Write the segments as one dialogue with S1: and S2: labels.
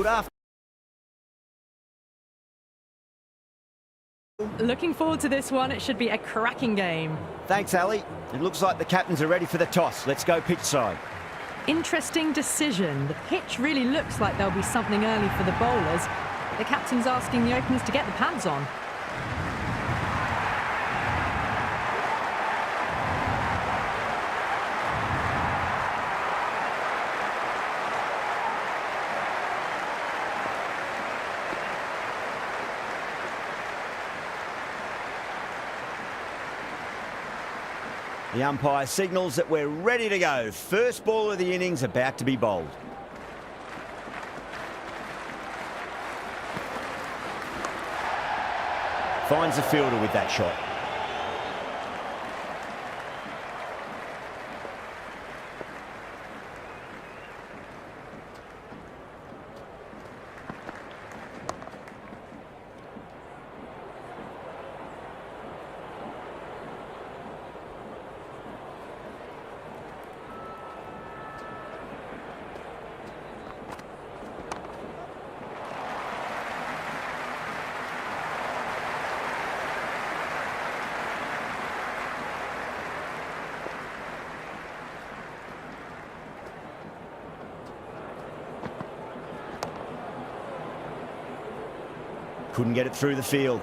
S1: Good afternoon.
S2: Looking forward to this one. It should be a cracking game.
S1: Thanks, Ali. It looks like the captains are ready for the toss. Let's go pitch side.
S2: Interesting decision. The pitch really looks like there'll be something early for the bowlers. The captain's asking the openers to get the pads on.
S1: The umpire signals that we're ready to go. First ball of the innings about to be bowled. Finds the fielder with that shot. Couldn't get it through the field.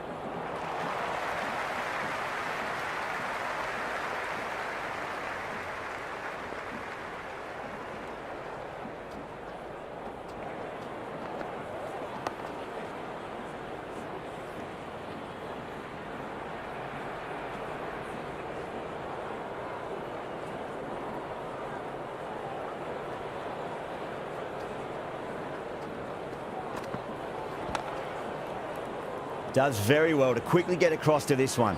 S1: Does very well to quickly get across to this one.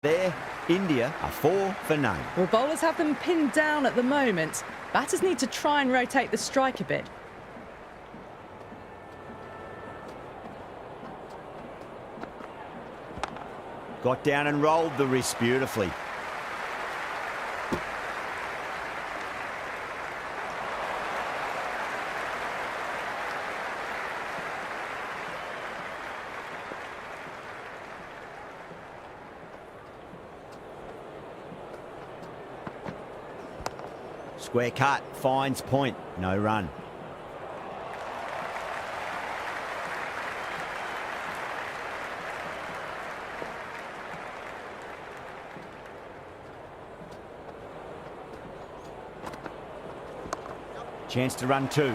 S1: There, India are 4 for none.
S2: Well, bowlers have them pinned down at the moment. Batters need to try and rotate the strike a bit.
S1: Got down and rolled the wrist beautifully. Square cut, finds point, no run. Chance to run 2.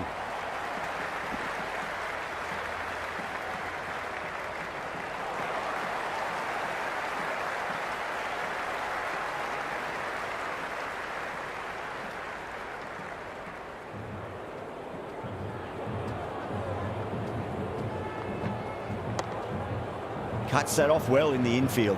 S1: Cuts that off well in the infield.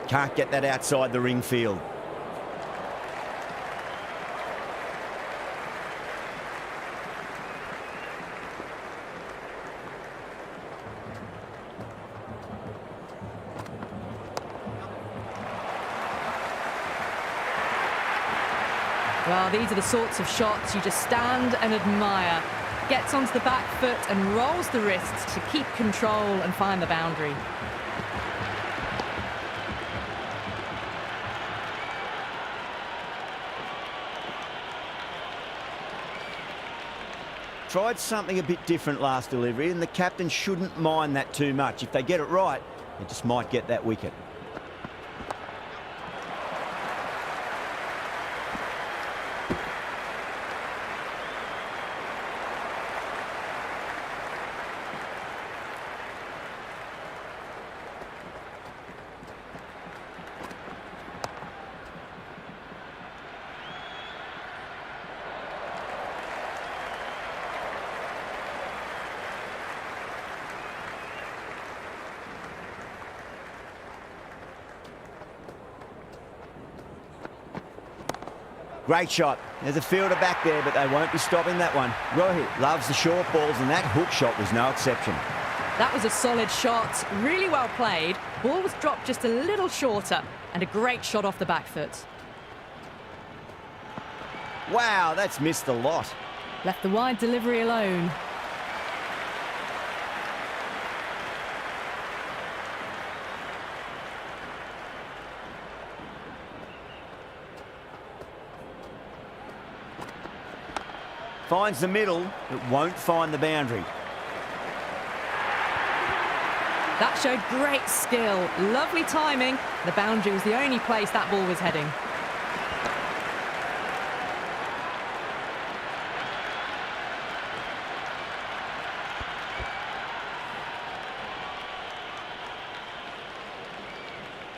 S1: Can't get that outside the ring field.
S2: Well, these are the sorts of shots you just stand and admire. Gets onto the back foot and rolls the wrists to keep control and find the boundary.
S1: Tried something a bit different last delivery, and the captain shouldn't mind that too much. If they get it right, they just might get that wicket. Great shot. There's a fielder back there, but they won't be stopping that one. Rohit loves the short balls, and that hook shot was no exception.
S2: That was a solid shot, really well played. Ball was dropped just a little shorter, and a great shot off the back foot.
S1: Wow, that's missed a lot.
S2: Left the wide delivery alone.
S1: Finds the middle, but won't find the boundary.
S2: That showed great skill, lovely timing. The boundary was the only place that ball was heading.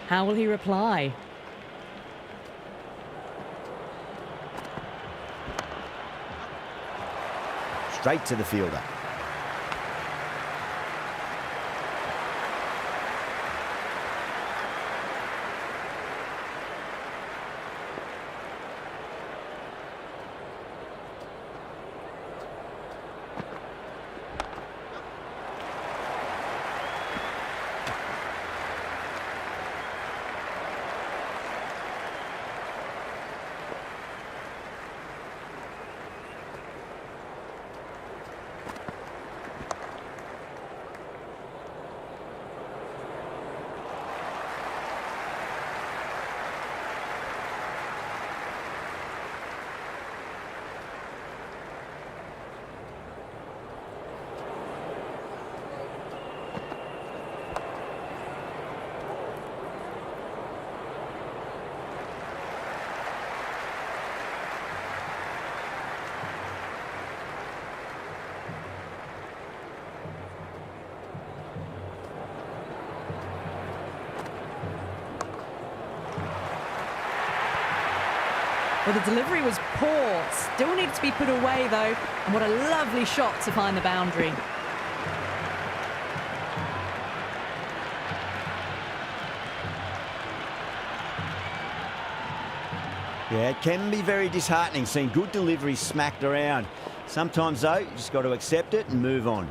S2: How will he reply?
S1: Straight to the fielder.
S2: Well, the delivery was poor. Still needed to be put away, though. And what a lovely shot to find the boundary.
S1: Yeah, it can be very disheartening seeing good deliveries smacked around. Sometimes, though, you just got to accept it and move on.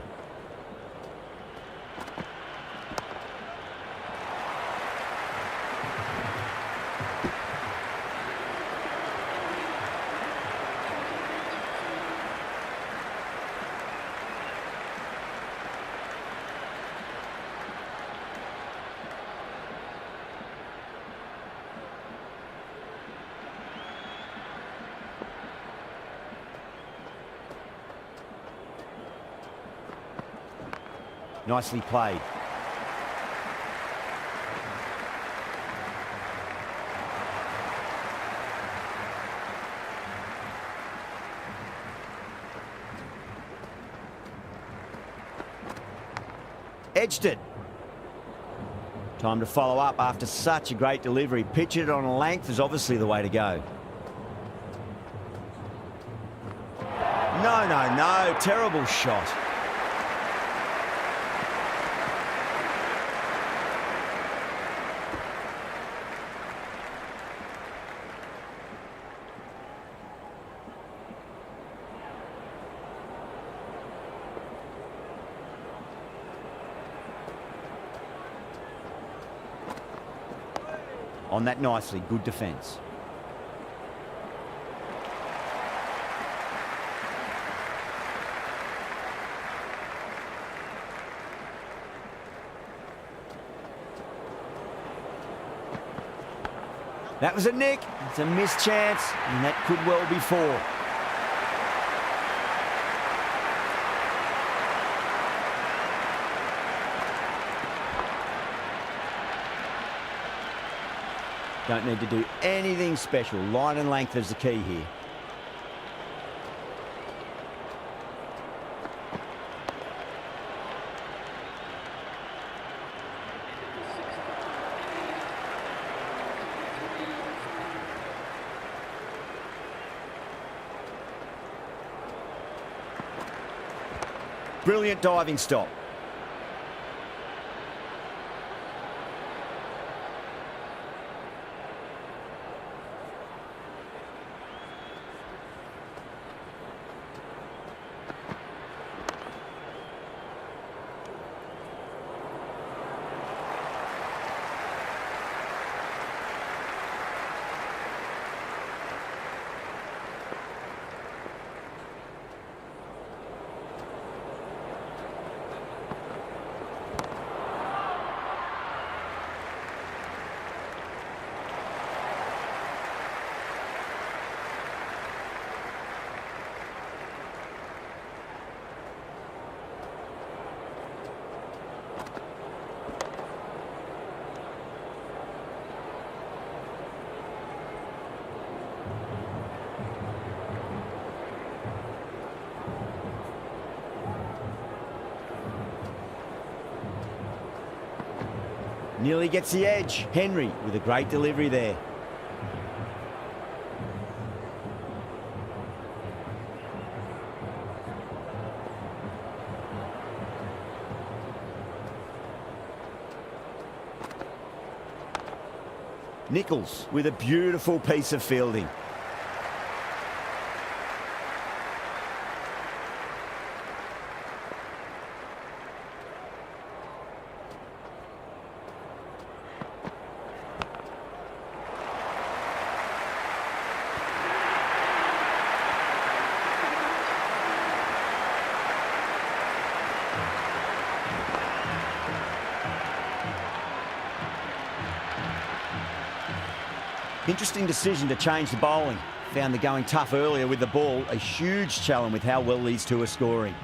S1: Nicely played. Edged it. Time to follow up after such a great delivery. Pitch it on a length is obviously the way to go. No, no, no. Terrible shot. On that nicely, good defence. That was a nick. It's a missed chance, and that could well be four. Don't need to do anything special. Line and length is the key here. Brilliant diving stop. Nearly gets the edge. Henry with a great delivery there. Nicholls with a beautiful piece of fielding. Interesting decision to change the bowling. Found the going tough earlier with the ball. A huge challenge with how well these two are scoring.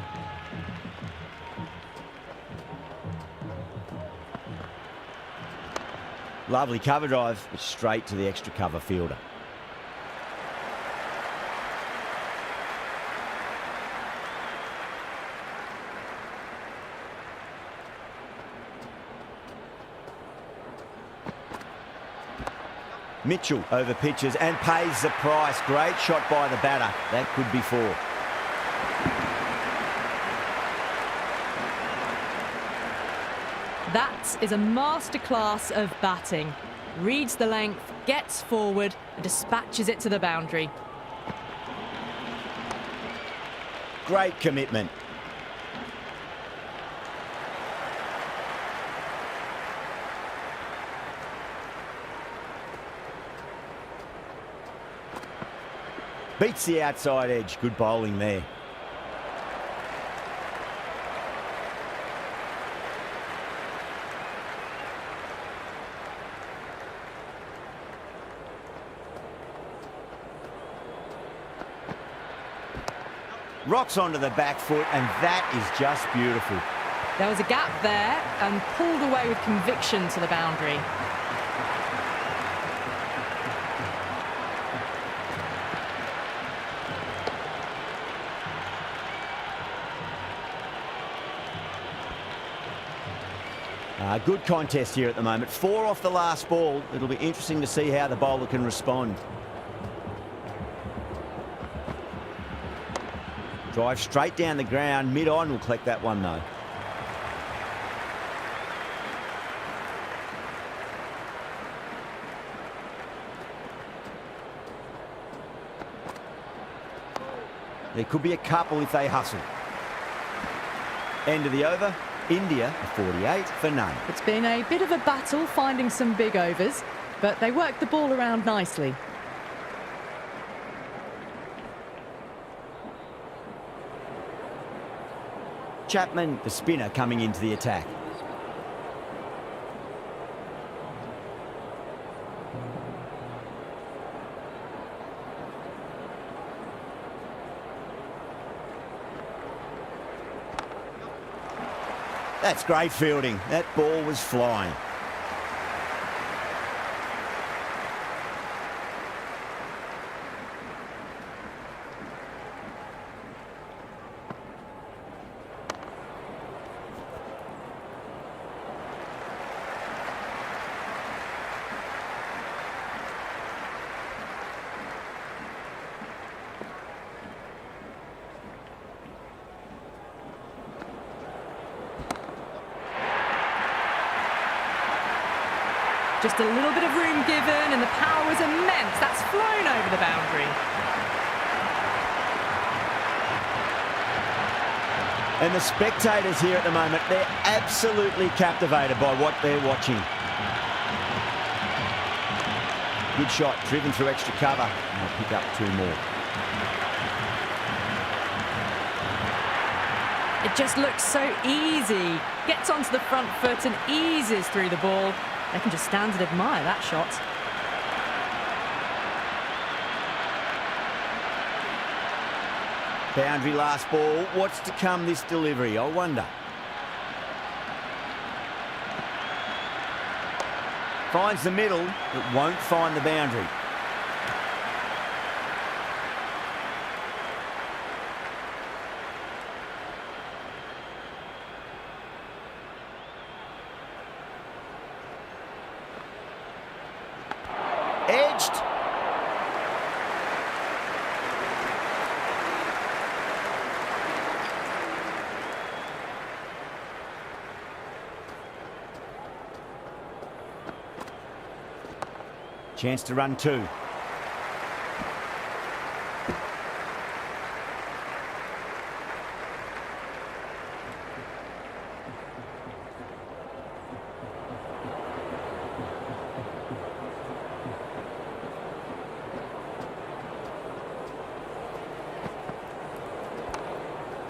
S1: Lovely cover drive, but straight to the extra cover fielder. Mitchell over pitches and pays the price. Great shot by the batter. That could be four.
S2: That is a masterclass of batting. Reads the length, gets forward and dispatches it to the boundary.
S1: Great commitment. Beats the outside edge. Good bowling there. Rocks onto the back foot, and that is just beautiful.
S2: There was a gap there and pulled away with conviction to the boundary.
S1: Good contest here at the moment. 4 off the last ball. It'll be interesting to see how the bowler can respond. Drive straight down the ground. Mid-on will collect that one, though. There could be a couple if they hustle. End of the over. India, a 48 for none.
S2: It's been a bit of a battle finding some big overs, but they worked the ball around nicely.
S1: Chapman, the spinner, coming into the attack. That's great fielding. That ball was flying.
S2: Just a little bit of room given and the power was immense. That's flown over the boundary.
S1: And the spectators here at the moment, they're absolutely captivated by what they're watching. Good shot, driven through extra cover. And they'll pick up 2 more.
S2: It just looks so easy. Gets onto the front foot and eases through the ball. They can just stand and admire that shot.
S1: Boundary last ball. What's to come this delivery, I wonder. Finds the middle, but won't find the boundary. Edged. Chance to run 2.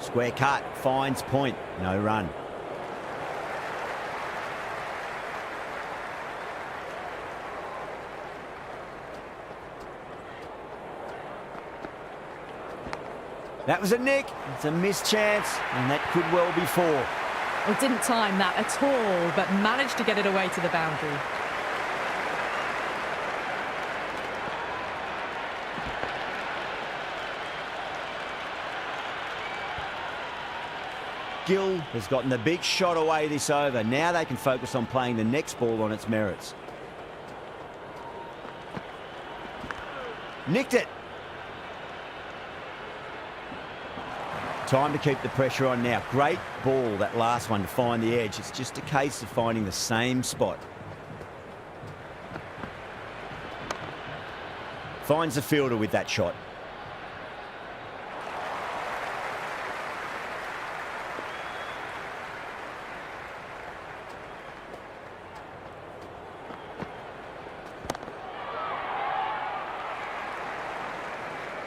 S1: Square cut, finds point, no run. That was a nick. It's a missed chance, and that could well be 4.
S2: Well, didn't time that at all, but managed to get it away to the boundary.
S1: Gill has gotten the big shot away this over. Now they can focus on playing the next ball on its merits. Nicked it. Time to keep the pressure on now. Great ball, that last one, to find the edge. It's just a case of finding the same spot. Finds the fielder with that shot.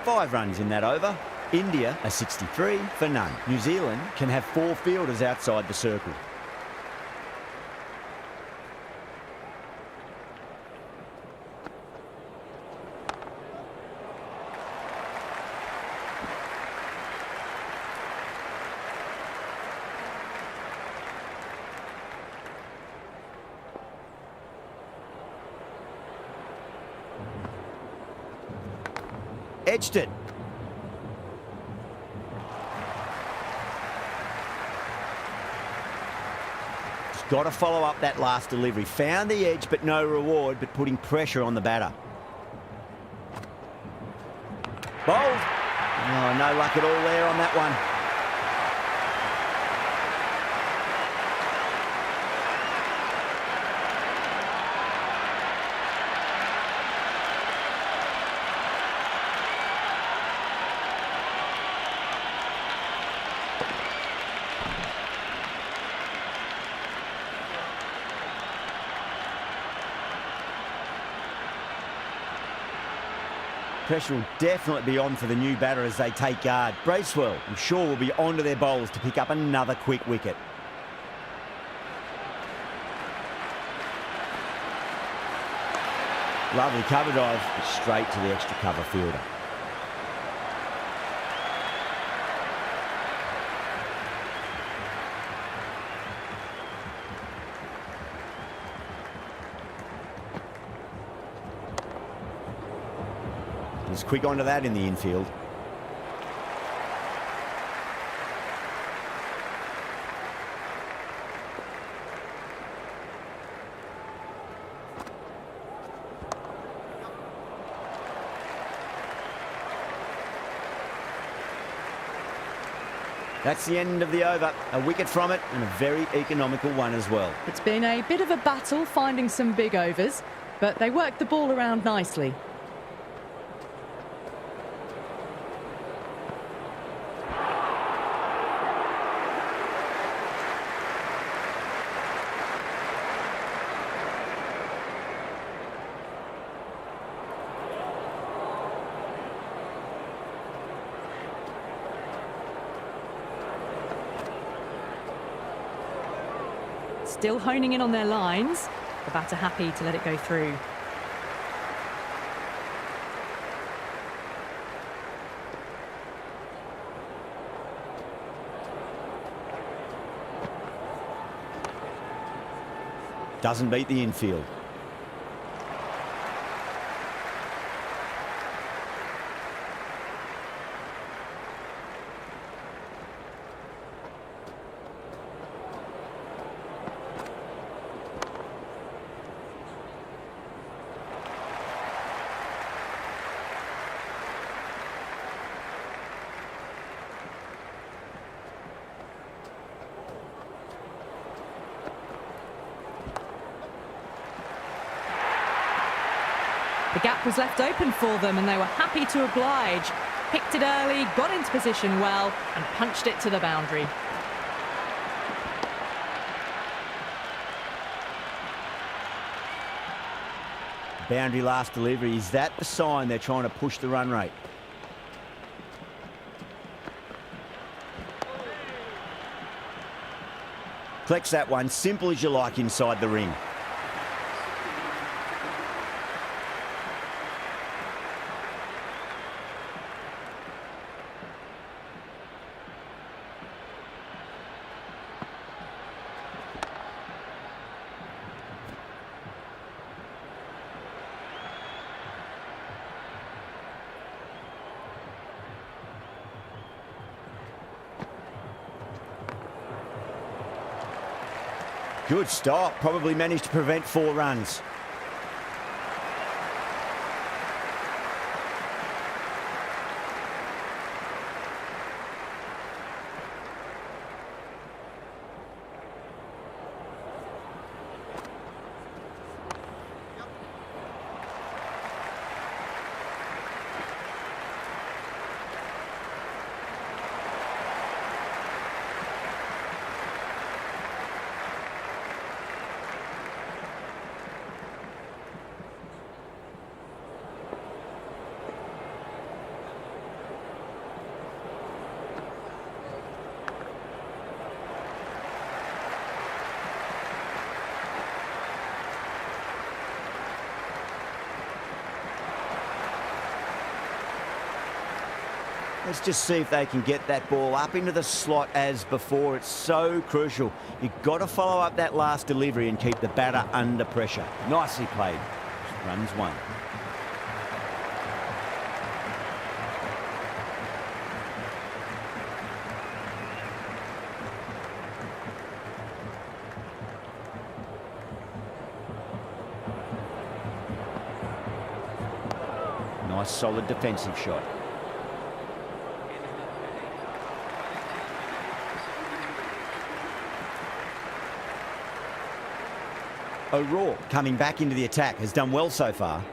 S1: Five runs in that over. India a 63 for none. New Zealand can have 4 fielders outside the circle. edged it. Just got to follow up that last delivery. Found the edge, but no reward, but putting pressure on the batter. Bowled. Oh, no luck at all there on that one. Pressure will definitely be on for the new batter as they take guard. Bracewell, I'm sure, will be onto their bowls to pick up another quick wicket. Lovely cover drive, straight to the extra cover fielder. Was quick onto that in the infield. That's the end of the over. A wicket from it and a very economical one as well.
S2: It's been a bit of a battle finding some big overs, but they worked the ball around nicely. Still honing in on their lines. The batter happy to let it go through.
S1: Doesn't beat the infield.
S2: The gap was left open for them and they were happy to oblige. Picked it early, got into position well and punched it to the boundary.
S1: Boundary last delivery. Is that the sign they're trying to push the run rate? Collects that one, simple as you like inside the ring. Good stop, probably managed to prevent 4 runs. Let's just see if they can get that ball up into the slot as before. It's so crucial. You've got to follow up that last delivery and keep the batter under pressure. Nicely played. Runs 1. Nice solid defensive shot. O'Rourke coming back into the attack has done well so far.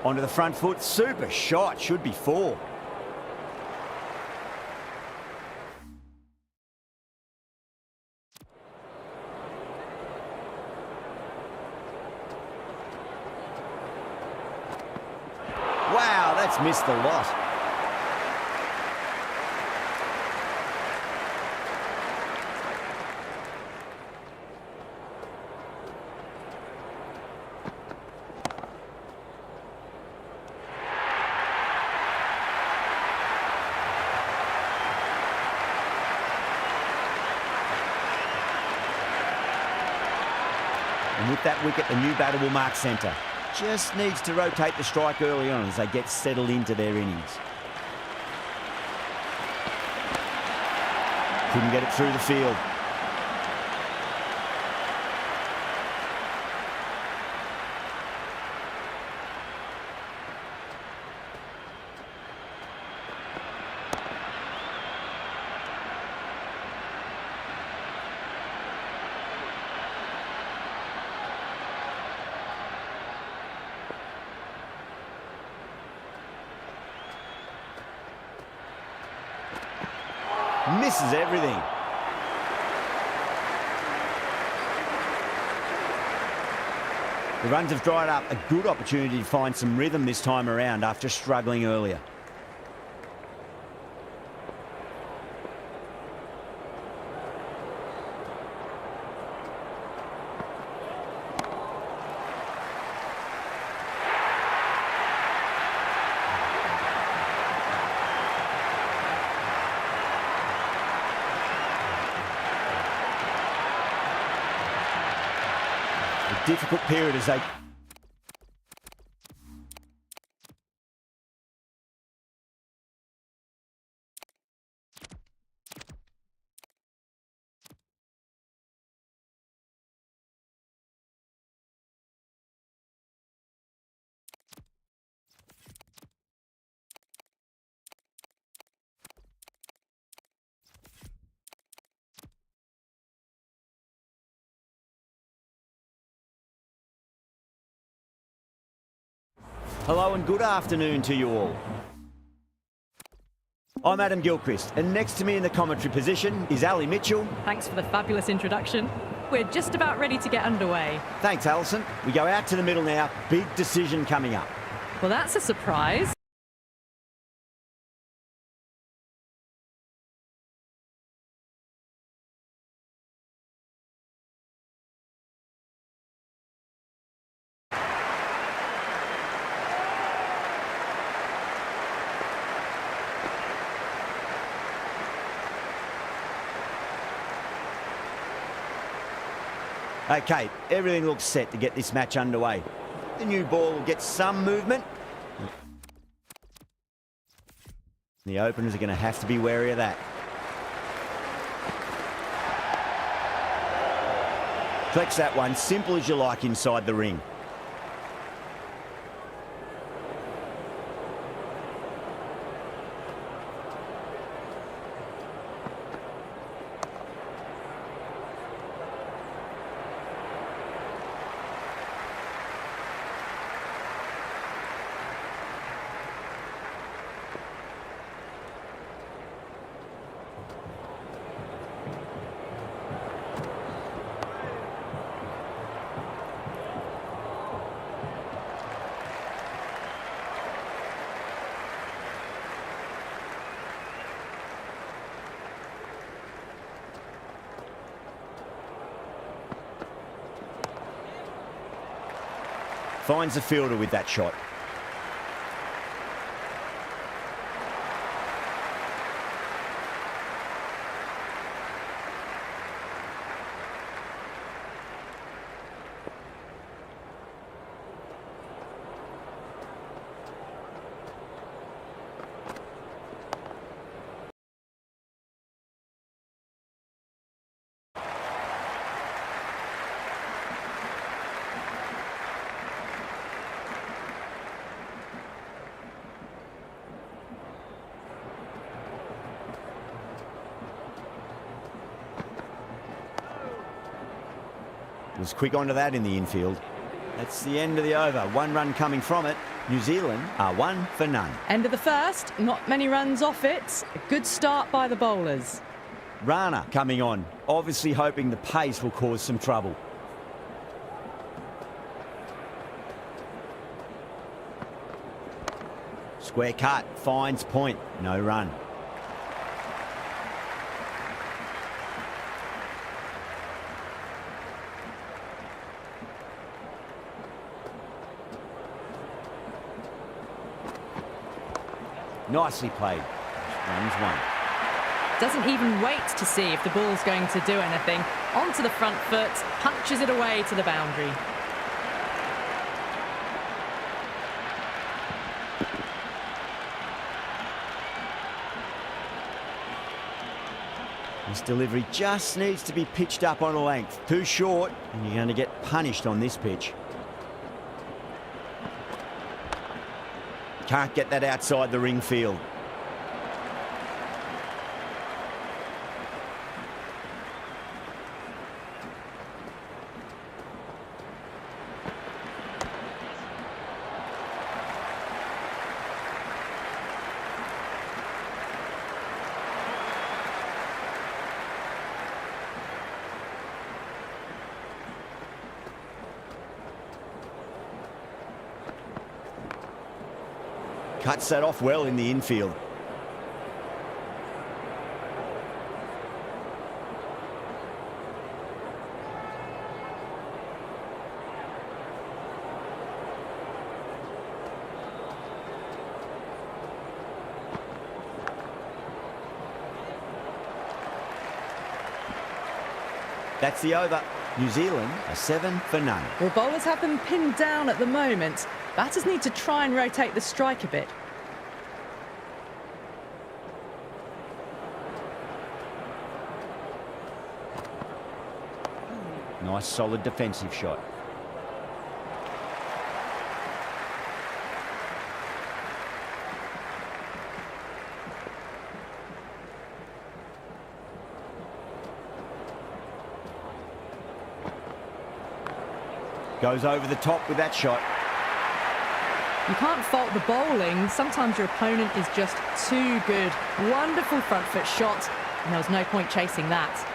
S1: Onto the front foot, super shot, should be 4. Wow, that's missed the lot. And with that wicket, the new batter will mark centre. Just needs to rotate the strike early on as they get settled into their innings. Couldn't get it through the field. Misses everything. The runs have dried up. A good opportunity to find some rhythm this time around after struggling earlier. Difficult period as they... Hello and good afternoon to you all. I'm Adam Gilchrist, and next to me in the commentary position is Ali Mitchell.
S2: Thanks for the fabulous introduction. We're just about ready to get underway.
S1: Thanks, Alison. We go out to the middle now. Big decision coming up.
S2: Well, that's a surprise.
S1: Okay, everything looks set to get this match underway. The new ball will get some movement. The openers are going to have to be wary of that. Collects that one, simple as you like inside the ring. Finds the fielder with that shot. Was quick onto that in the infield. That's the end of the over. 1 run coming from it. New Zealand are 1 for none.
S2: End of the first, not many runs off it. A good start by the bowlers.
S1: Rana coming on, obviously hoping the pace will cause some trouble. Square cut, finds point, no run. Nicely played. Runs 1.
S2: Doesn't even wait to see if the ball's going to do anything. Onto the front foot, punches it away to the boundary.
S1: This delivery just needs to be pitched up on a length. Too short, and you're going to get punished on this pitch. Can't get that outside the ring field. Cuts that off well in the infield. That's the over. New Zealand are 7 for none.
S2: Well, bowlers have them pinned down at the moment. Batters need to try and rotate the strike a bit.
S1: Nice solid defensive shot. Goes over the top with that shot.
S2: You can't fault the bowling. Sometimes your opponent is just too good. Wonderful front foot shot, and there was no point chasing that.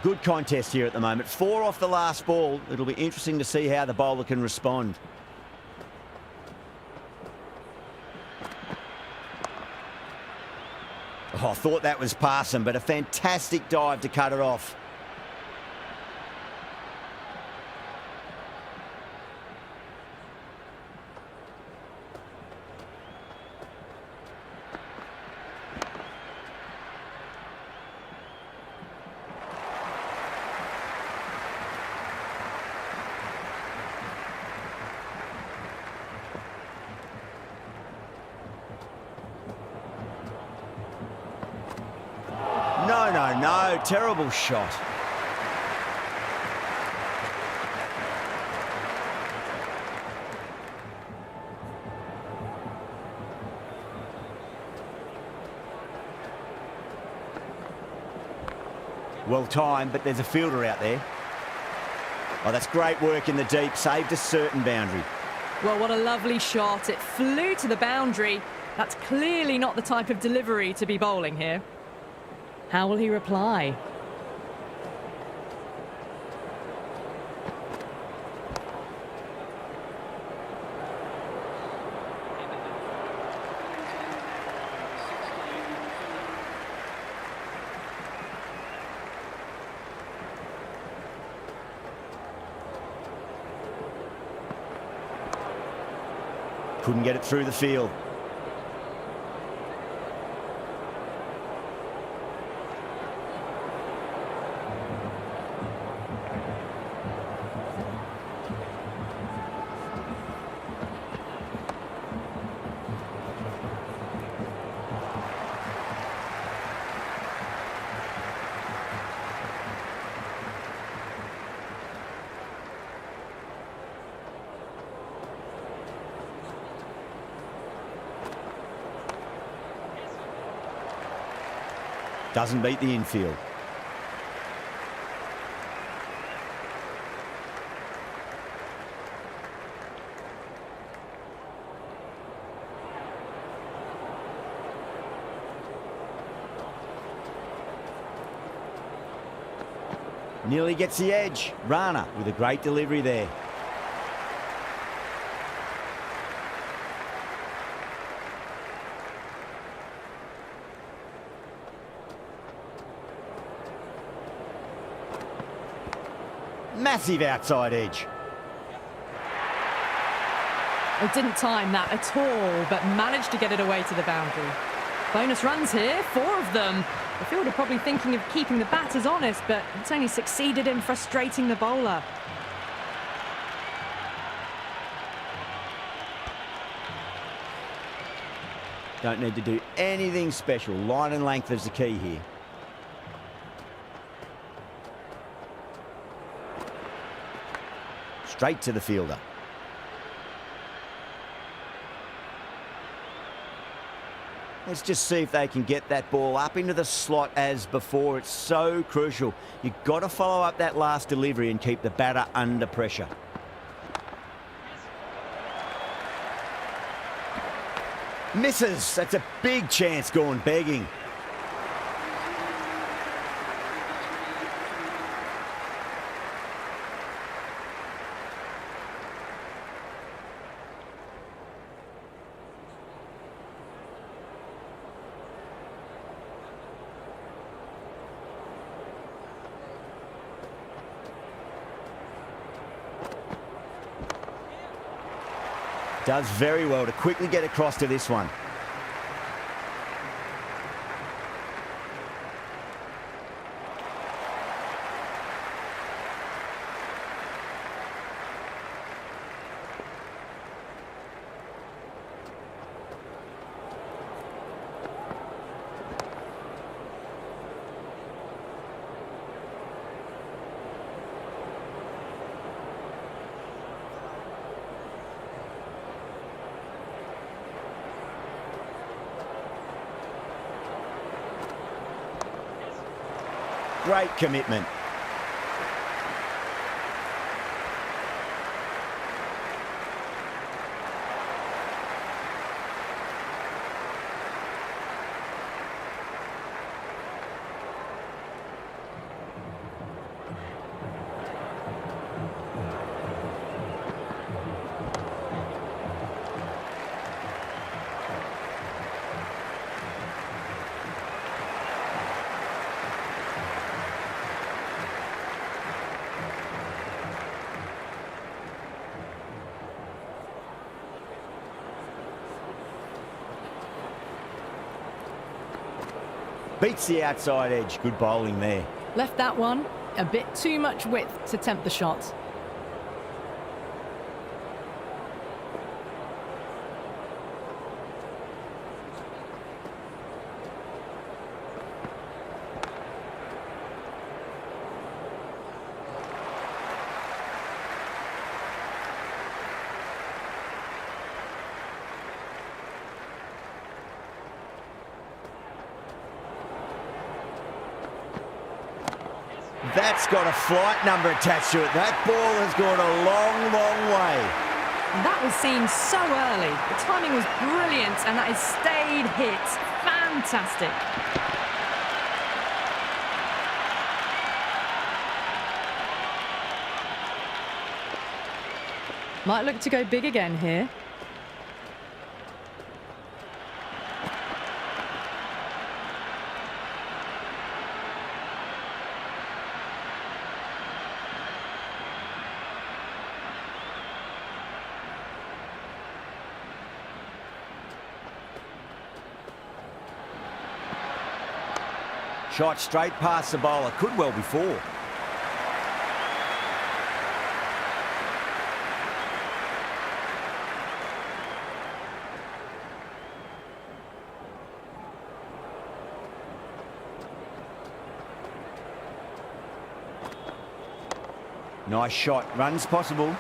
S1: Good contest here at the moment. 4 off the last ball. It'll be interesting to see how the bowler can respond. Oh, I thought that was passing, but a fantastic dive to cut it off. No, terrible shot. Well timed, but there's a fielder out there. Oh, that's great work in the deep, saved a certain boundary.
S2: Well, what a lovely shot. It flew to the boundary. That's clearly not the type of delivery to be bowling here. How will he reply?
S1: Couldn't get it through the field. Doesn't beat the infield. Nearly gets the edge. Rana with a great delivery there. Massive outside edge.
S2: It didn't time that at all, but managed to get it away to the boundary. Bonus runs here, 4 of them. The fielder probably thinking of keeping the batters honest, but it's only succeeded in frustrating the bowler.
S1: Don't need to do anything special. Line and length is the key here. Straight to the fielder. Let's just see if they can get that ball up into the slot as before. It's so crucial. You've got to follow up that last delivery and keep the batter under pressure. Misses. That's a big chance gone begging. Does very well to quickly get across to this one. Great commitment. Beats the outside edge. Good bowling there.
S2: Left that one a bit too much width to tempt the shot.
S1: That's got a flight number attached to it. That ball has gone a long, long way.
S2: That was seen so early. The timing was brilliant, and that has stayed hit. Fantastic. Might look to go big again here.
S1: Shot straight past the bowler. Could well be 4. Nice shot. Runs possible.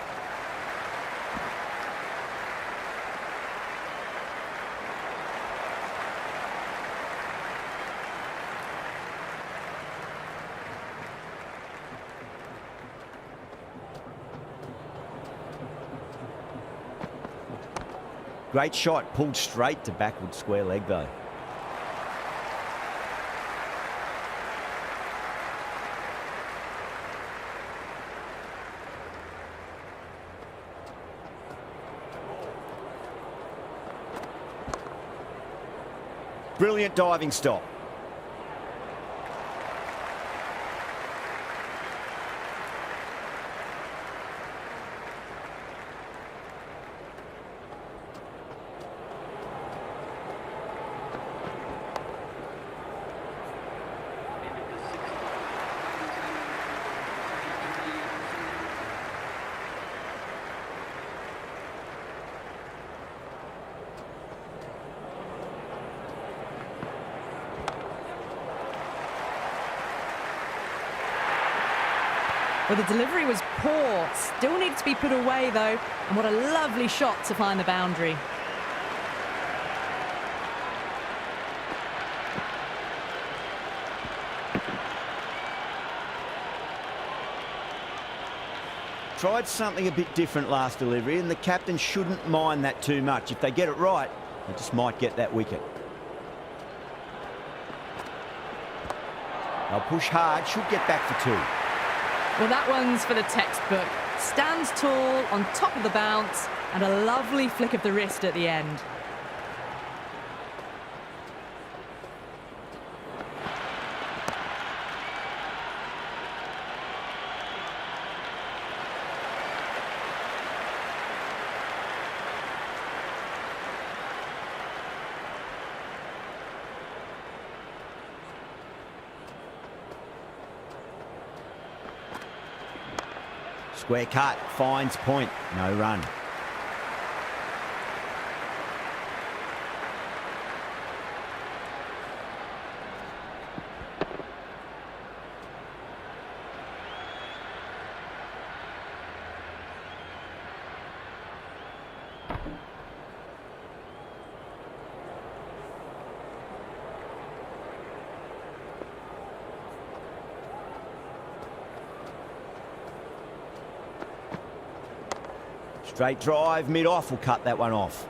S1: Great shot, pulled straight to backward square leg though. Brilliant diving stop.
S2: Well, the delivery was poor. Still needed to be put away, though. And what a lovely shot to find the boundary.
S1: Tried something a bit different last delivery, and the captain shouldn't mind that too much. If they get it right, they just might get that wicket. They'll push hard, should get back for two.
S2: Well, that one's for the textbook. Stands tall, on top of the bounce, and a lovely flick of the wrist at the end.
S1: Square cut, finds point, no run. Straight drive, mid-off, will cut that one off.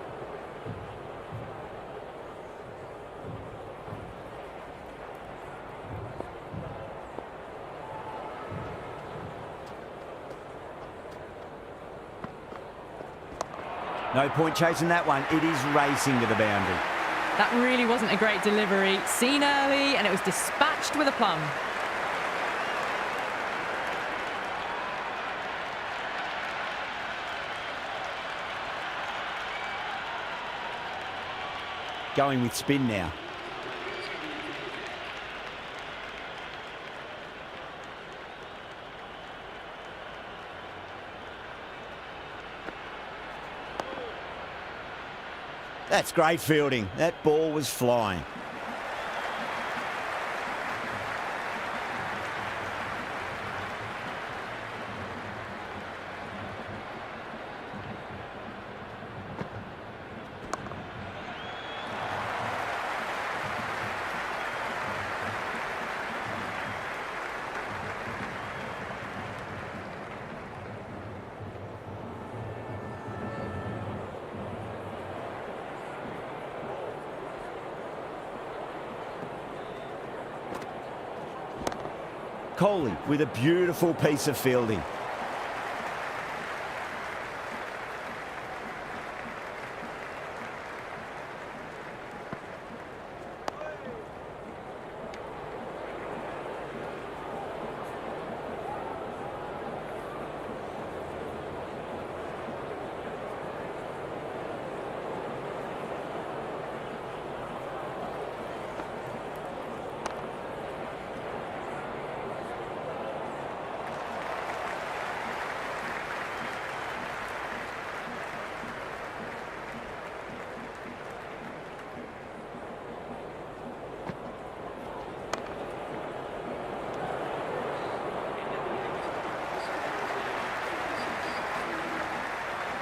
S1: No point chasing that one. It is racing to the boundary.
S2: That really wasn't a great delivery. Seen early, and it was dispatched with a plum.
S1: Going with spin now. That's great fielding. That ball was flying. Kohli with a beautiful piece of fielding.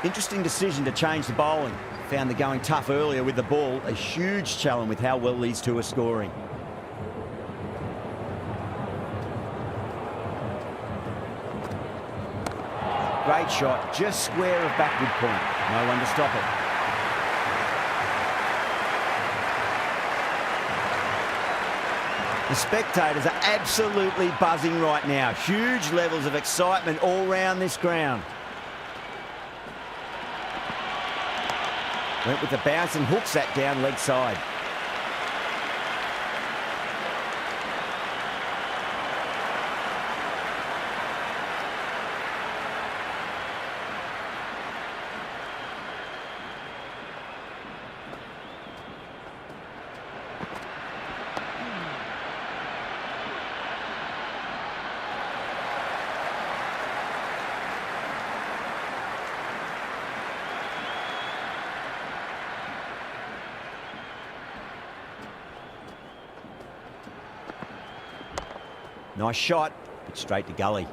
S1: Interesting decision to change the bowling. Found the going tough earlier with the ball. A huge challenge with how well these two are scoring. Great shot, just square of backward point. No one to stop it. The spectators are absolutely buzzing right now. Huge levels of excitement all round this ground. Went with the bounce and hooks that down leg side. Nice shot, but straight to gully.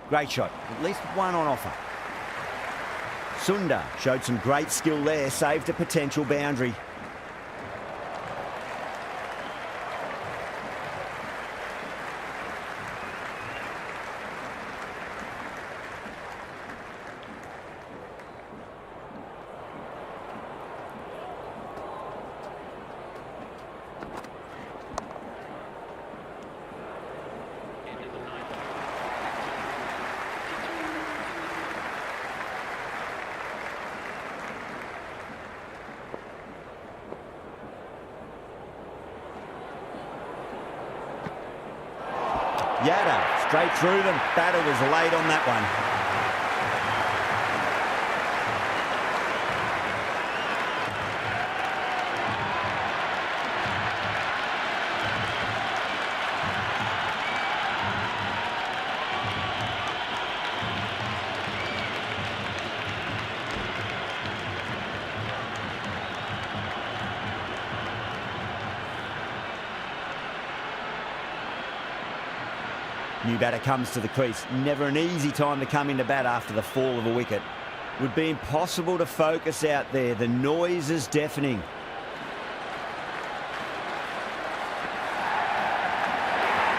S1: Great shot, at least one on offer. Sundar showed some great skill there, saved a potential boundary. Yada, straight through them. Batter was late on that one. New batter comes to the crease. Never an easy time to come into bat after the fall of a wicket. Would be impossible to focus out there. The noise is deafening.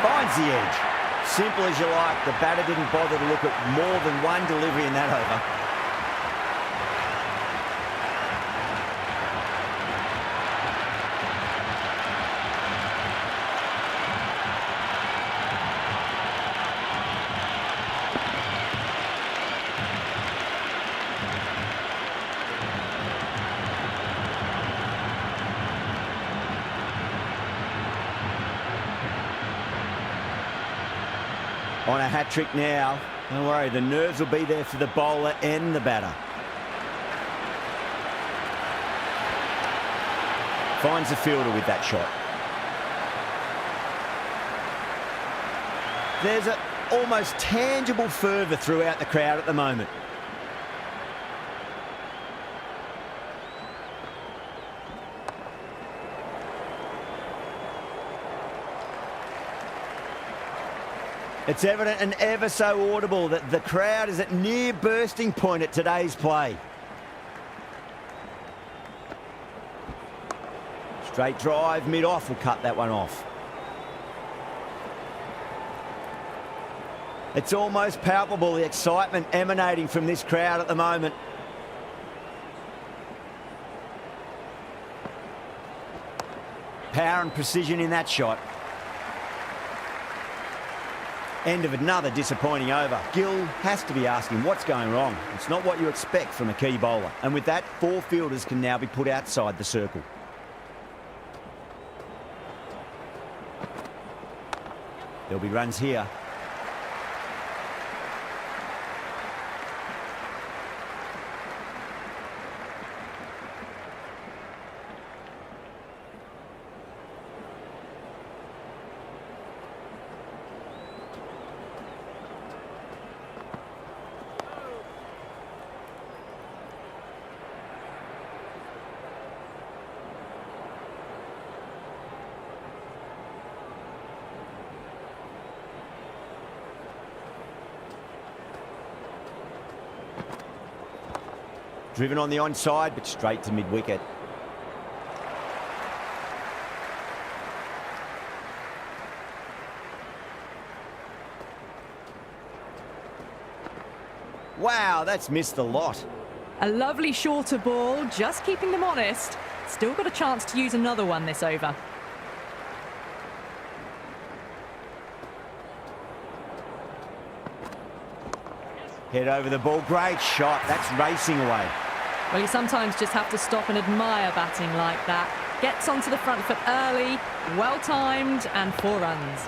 S1: Finds the edge. Simple as you like. The batter didn't bother to look at more than one delivery in that over. On a hat-trick now. Don't worry, the nerves will be there for the bowler and the batter. Finds the fielder with that shot. There's an almost tangible fervour throughout the crowd at the moment. It's evident and ever so audible that the crowd is at near bursting point at today's play. Straight drive, mid-off will cut that one off. It's almost palpable, the excitement emanating from this crowd at the moment. Power and precision in that shot. End of another disappointing over. Gill has to be asking what's going wrong. It's not what you expect from a key bowler. And with that, 4 fielders can now be put outside the circle. There'll be runs here. Driven on the onside, but straight to mid-wicket. Wow, that's missed the lot.
S2: A lovely shorter ball, just keeping them honest. Still got a chance to use another one this over.
S1: Head over the ball, great shot. That's racing away.
S2: Well, you sometimes just have to stop and admire batting like that. Gets onto the front foot early, well-timed, and 4 runs.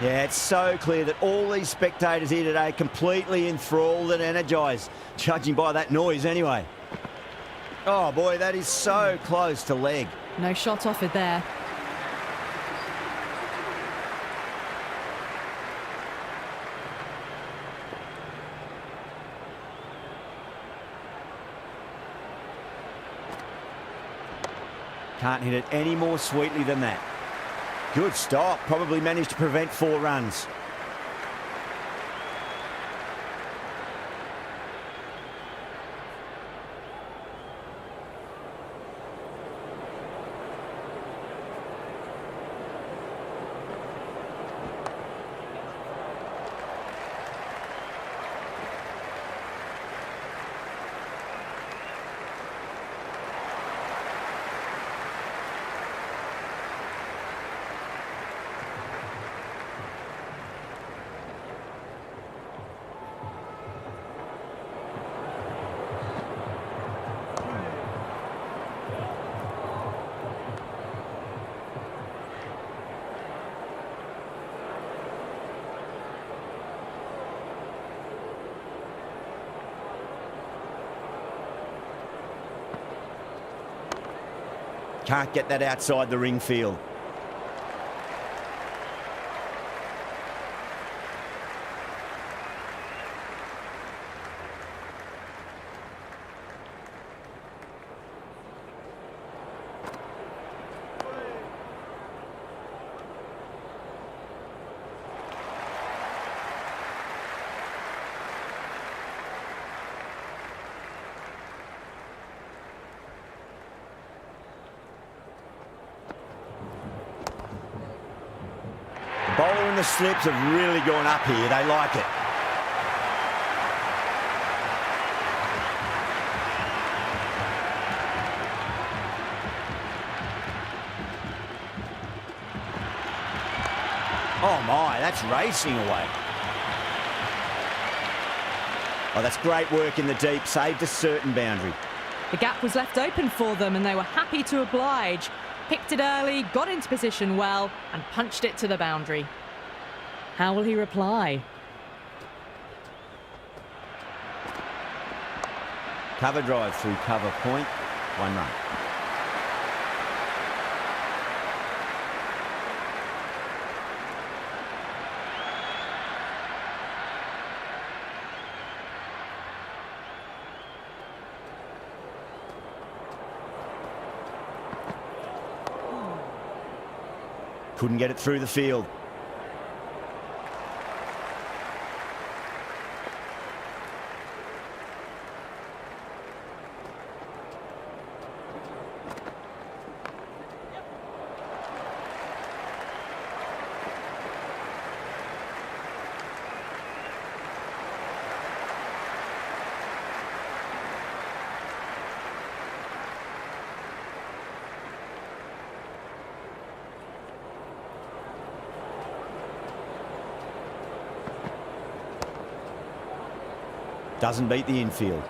S1: Yeah, it's so clear that all these spectators here today completely enthralled and energised, judging by that noise anyway. Oh boy, that is so close to leg.
S2: No shot offered there.
S1: Can't hit it any more sweetly than that. Good stop. Probably managed to prevent 4 runs. Can't get that outside the ring field. Bowler and the slips have really gone up here. They like it. Oh my, that's racing away. Oh, that's great work in the deep. Saved a certain boundary.
S2: The gap was left open for them and they were happy to oblige. Picked it early, got into position well, and punched it to the boundary. How will he reply?
S1: Cover drive through cover point. 1 run. Couldn't get it through the field. Doesn't beat the infield.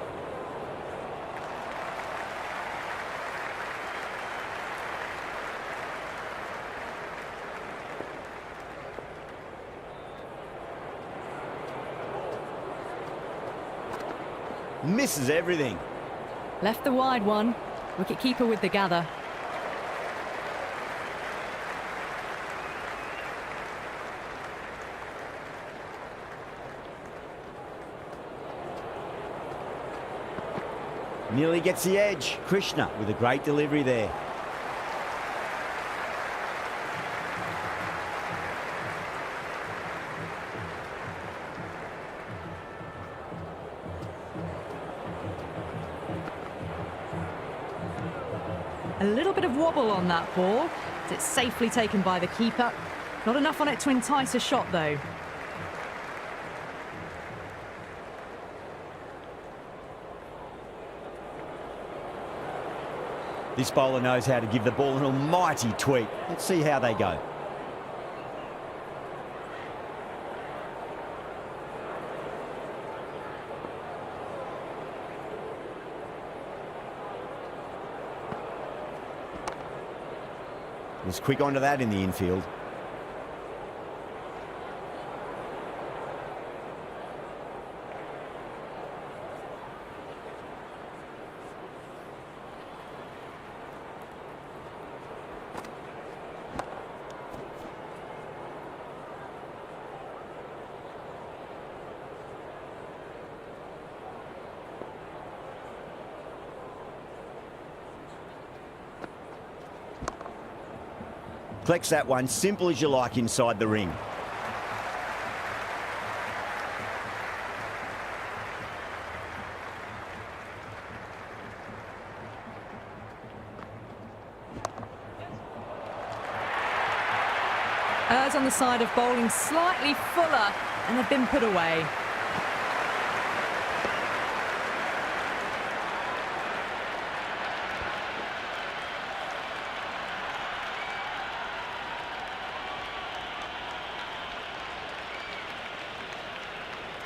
S1: Misses everything.
S2: Left the wide one. Wicket-keeper with the gather.
S1: Nearly gets the edge. Krishna with a great delivery there.
S2: A little bit of wobble on that ball. It's safely taken by the keeper. Not enough on it to entice a shot, though.
S1: This bowler knows how to give the ball an almighty tweak. Let's see how they go. Was quick onto that in the infield. Collects that one, simple as you like, inside the ring.
S2: Errs on the side of bowling slightly fuller, and they've been put away.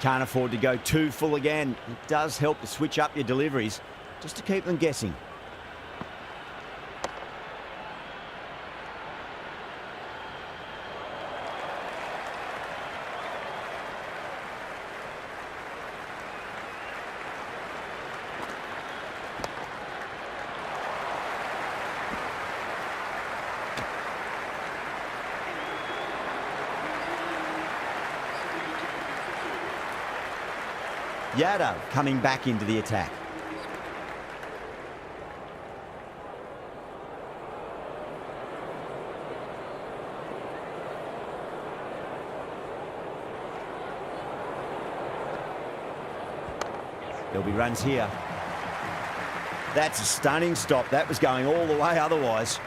S1: Can't afford to go too full again. It does help to switch up your deliveries, just to keep them guessing. Yadav coming back into the attack. There'll be runs here. That's a stunning stop. That was going all the way otherwise.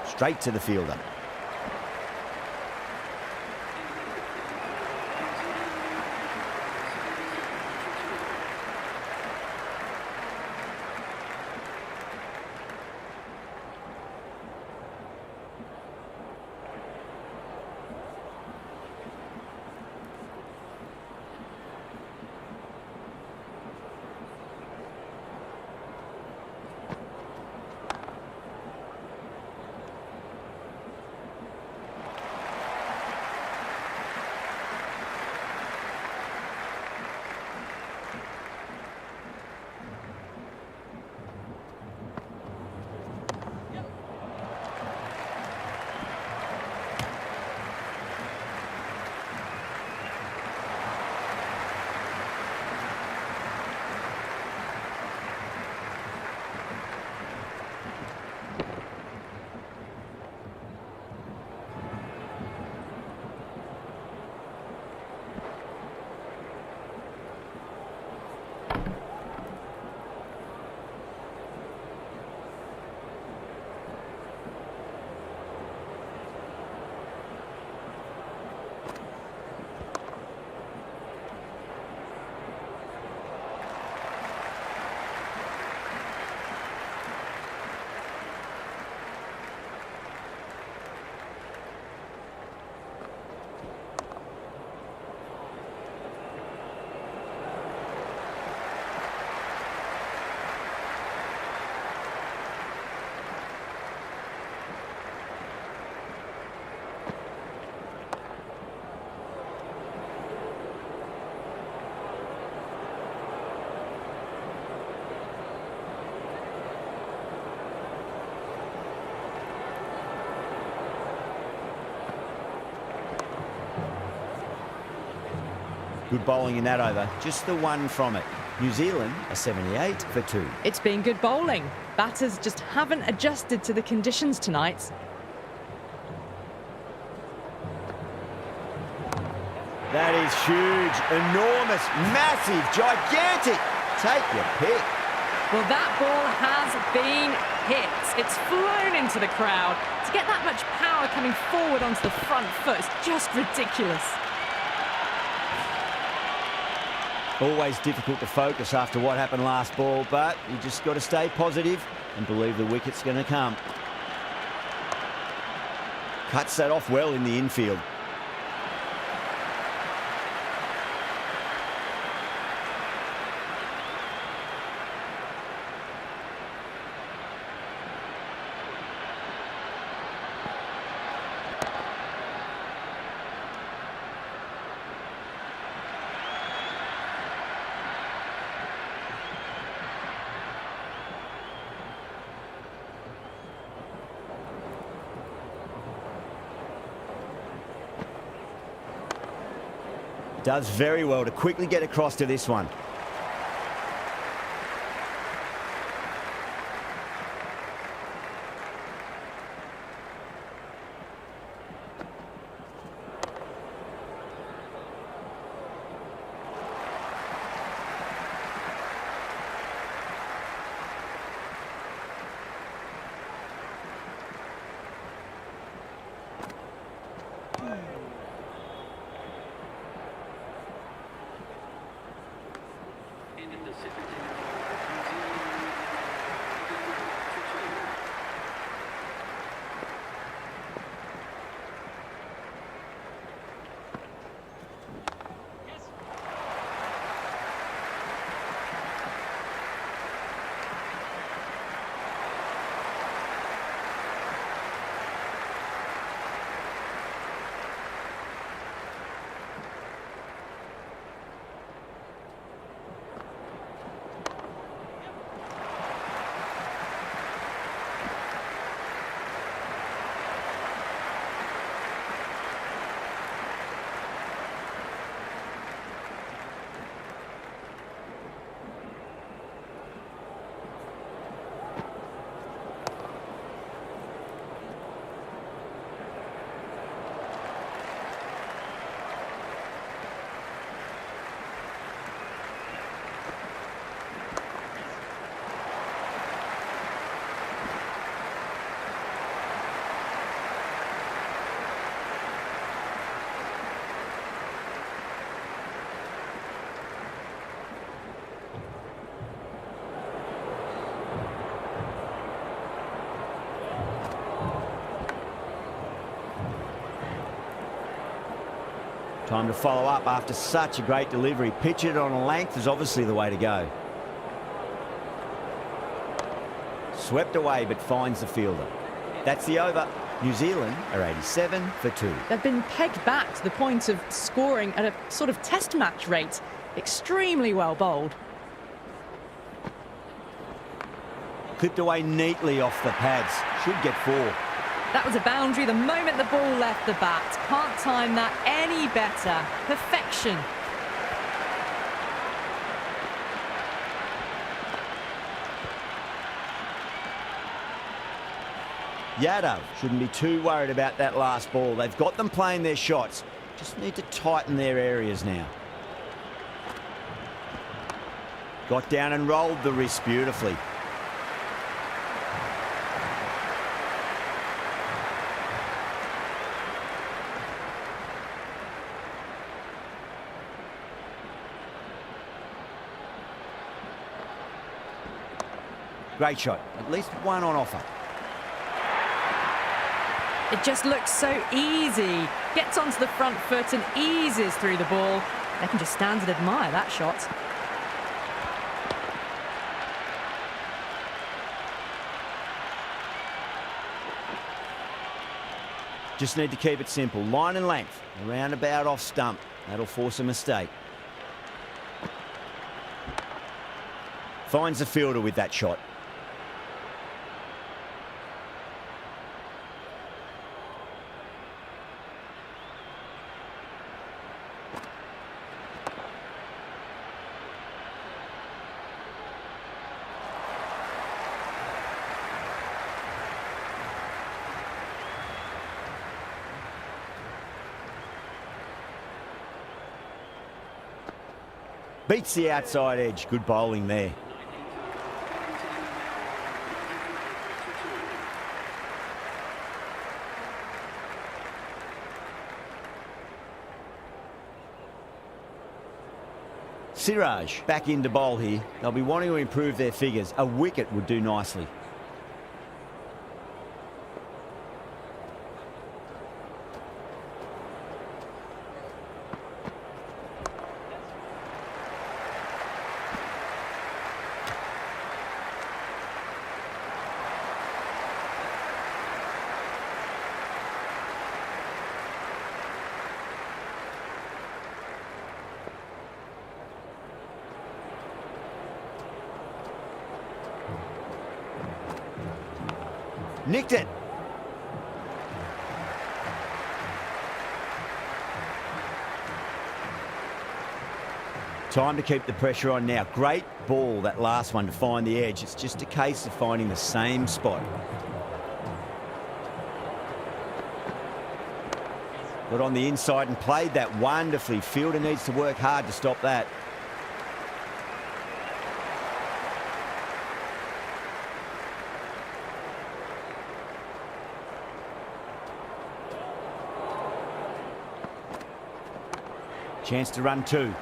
S1: Straight to the fielder. Good bowling in that over. Just the one from it. New Zealand are 78 for 2.
S2: It's been good bowling. Batters just haven't adjusted to the conditions tonight.
S1: That is huge, enormous, massive, gigantic. Take your pick.
S2: Well, that ball has been hit. It's flown into the crowd. To get that much power coming forward onto the front foot is just ridiculous.
S1: Always difficult to focus after what happened last ball, but you just got to stay positive and believe the wicket's going to come. Cuts that off well in the infield. Does very well to quickly get across to this one. Time to follow up after such a great delivery. Pitch it on a length is obviously the way to go. Swept away but finds the fielder. That's the over. New Zealand are 87 for 2.
S2: They've been pegged back to the point of scoring at a sort of test match rate. Extremely well bowled.
S1: Clipped away neatly off the pads. Should get 4.
S2: That was a boundary the moment the ball left the bat. Can't time that any better. Perfection.
S1: Yadav shouldn't be too worried about that last ball. They've got them playing their shots. Just need to tighten their areas now. Got down and rolled the wrist beautifully. Great shot. At least one on offer.
S2: It just looks so easy. Gets onto the front foot and eases through the ball. They can just stand and admire that shot.
S1: Just need to keep it simple. Line and length. Around about off stump. That'll force a mistake. Finds the fielder with that shot. Beats the outside edge. Good bowling there. Siraj back into bowl here. They'll be wanting to improve their figures. A wicket would do nicely. Nicked it. Time to keep the pressure on now. Great ball, that last one, to find the edge. It's just a case of finding the same spot. Got on the inside and played that wonderfully. Fielder needs to work hard to stop that. Chance to run two.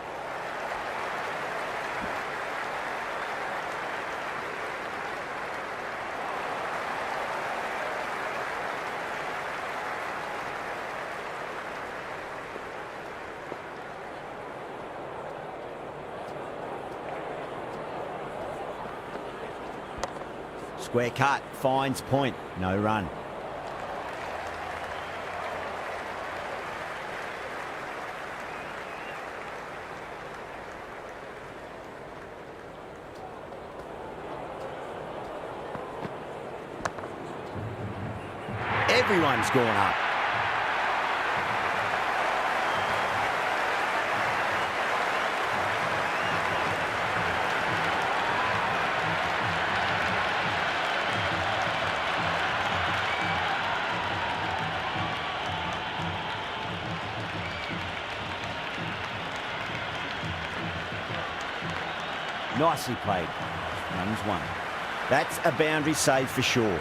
S1: Square cut, finds point, no run. Everyone's gone up. Nicely played. Runs one. That's a boundary save for sure.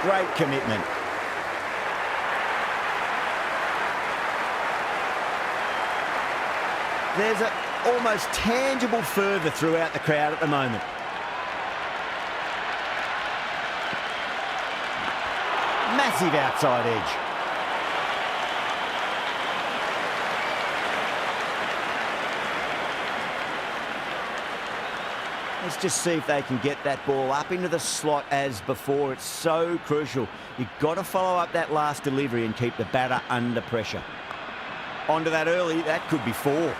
S1: Great commitment. There's an almost tangible fervour throughout the crowd at the moment. Massive outside edge. Let's just see if they can get that ball up into the slot as before. It's so crucial. You've got to follow up that last delivery and keep the batter under pressure. Onto that early, that could be four.